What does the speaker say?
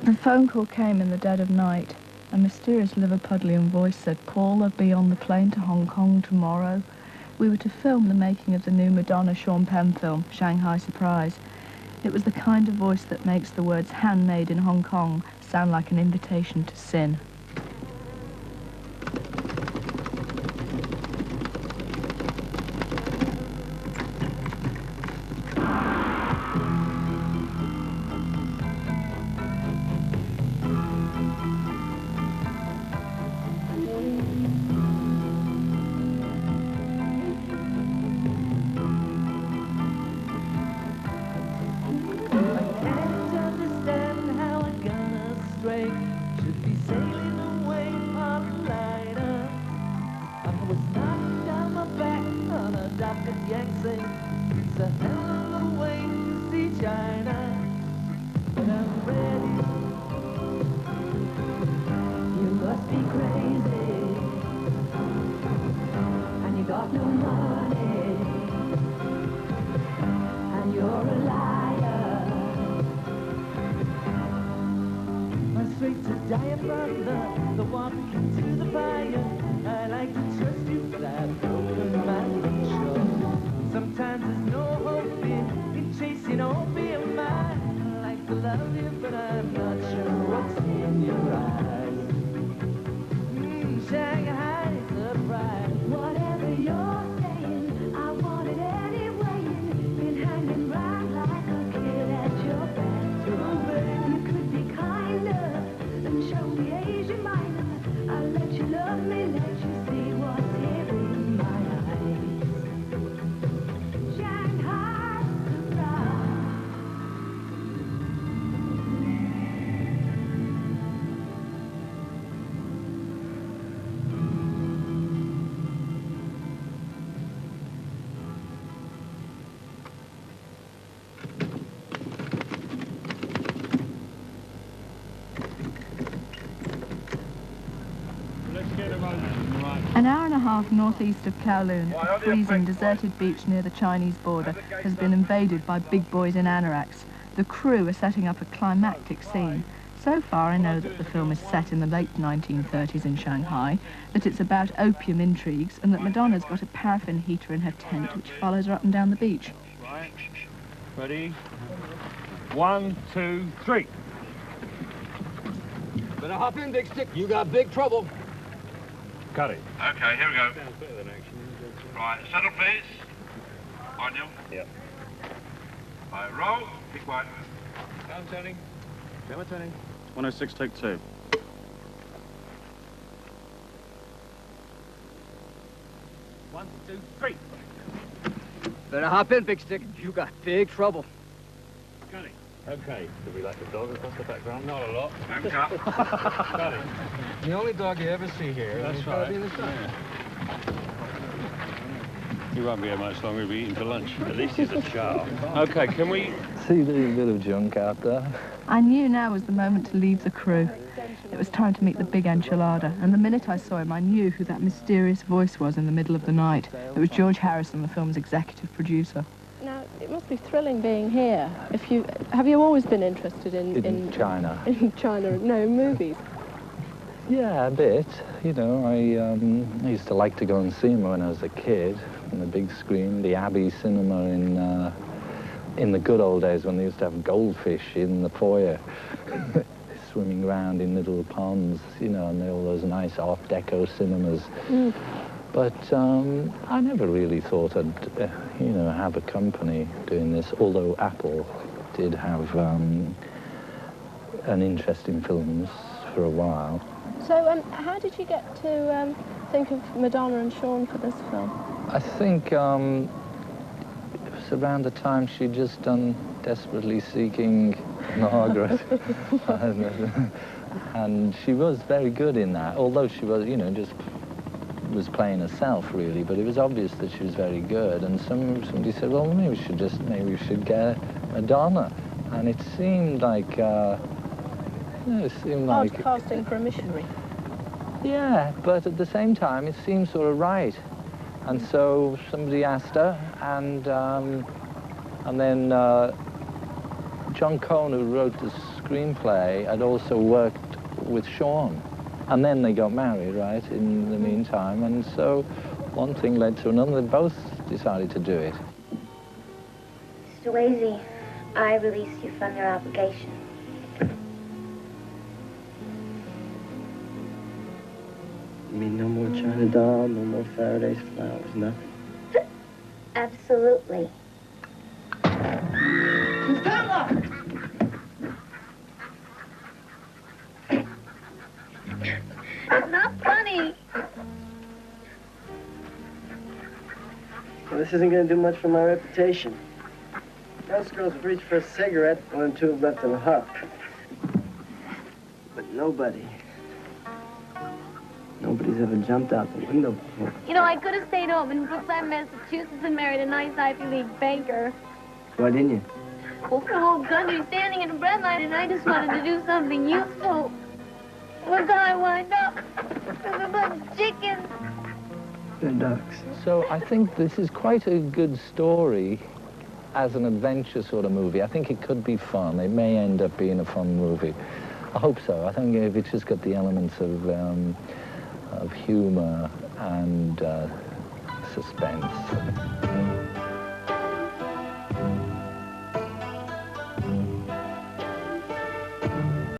A phone call came in the dead of night. A mysterious Liverpudlian voice said, "Paula, be on the plane to Hong Kong tomorrow." We were to film the making of the new Madonna Sean Penn film, Shanghai Surprise. It was the kind of voice that makes the words "handmade in Hong Kong" sound like an invitation to sin. Should be sailing away on a liner. I was knocked down my back on a dock at Yangtze. It's a hell of a way to see China, but I'm ready. You must be crazy, and you got no money, and you're a liar. Straight to diaphragm, the walk into the fire. I like to trust you, but I've broken my nature. Sometimes there's no hope in chasing opium. I like to love you, but I'm not sure what's in your eyes. Shanghai Surprise. Whatever you're saying, I want it anyway. Been hanging round like a kid at your back. You could be kinder and show me Asia Minor. I'll let you love me, let you see what's here in my eyes. Shanghai Surprise. An hour and a half northeast of Kowloon, a freezing, deserted beach near the Chinese border has been invaded by big boys in anoraks. The crew are setting up a climactic scene. So far, I know that the film is set in the late 1930s in Shanghai, that it's about opium intrigues, and that Madonna's got a paraffin heater in her tent which follows her up and down the beach. Right. Ready? 1, 2, 3. Better hop in, Big Stick. You got big trouble. Cut it. Okay, here we go. Right, settle please. On you. Yep. Right, roll. Be quiet. I'm turning. Camera turning. 106, take 2. One, two, three. Better hop in, Big Stick. You got big trouble. Cut it. Okay. Do we like the dog across the background? Not a lot. And cut. Cut it. The only dog you ever see here. That's right. Yeah. He won't be here much longer. He'll be eating for lunch. At least he's a shark. Okay, can we... See the bit of junk out there? I knew now was the moment to leave the crew. It was time to meet the big enchilada, and the minute I saw him, I knew who that mysterious voice was in the middle of the night. It was George Harrison, the film's executive producer. Now, it must be thrilling being here. Have you always been interested in China? In China, no, in movies? Yeah, a bit. You know, I used to like to go and see them when I was a kid on the big screen, the Abbey Cinema in the good old days when they used to have goldfish in the foyer, swimming around in little ponds, you know, and all those nice Art Deco cinemas. Mm. But I never really thought I'd, you know, have a company doing this, although Apple did have an interest in films for a while. So how did you get to think of Madonna and Sean for this film? I think it was around the time she'd just done Desperately Seeking Margaret. And she was very good in that, although she was, you know, just was playing herself really, but it was obvious that she was very good. And somebody said, well, maybe we should get Madonna. And it seemed like, Hard casting for a missionary. Yeah, but at the same time, it seemed sort of right. And so somebody asked her, and then John Cohn, who wrote the screenplay, I'd also worked with Sean. And then they got married, right, in the meantime. And so one thing led to another. They both decided to do it. Mr. Swayze, I release you from your obligation. You mean no more China doll, no more Faraday's flowers, nothing? Absolutely. Stella! It's not funny. Well, this isn't going to do much for my reputation. Most girls would reach for a cigarette, one or two have left in a huff. But nobody's ever jumped out the window before. You know, I could have stayed home in Brookline, Massachusetts and married a nice Ivy League banker. Why didn't you? Well, the whole country standing in a bread line, and I just wanted to do something useful. Look how I wind up with a bunch of chickens. They're ducks. So I think this is quite a good story as an adventure sort of movie. I think it could be fun. It may end up being a fun movie. I hope so. I think if it's just got the elements of humor and suspense.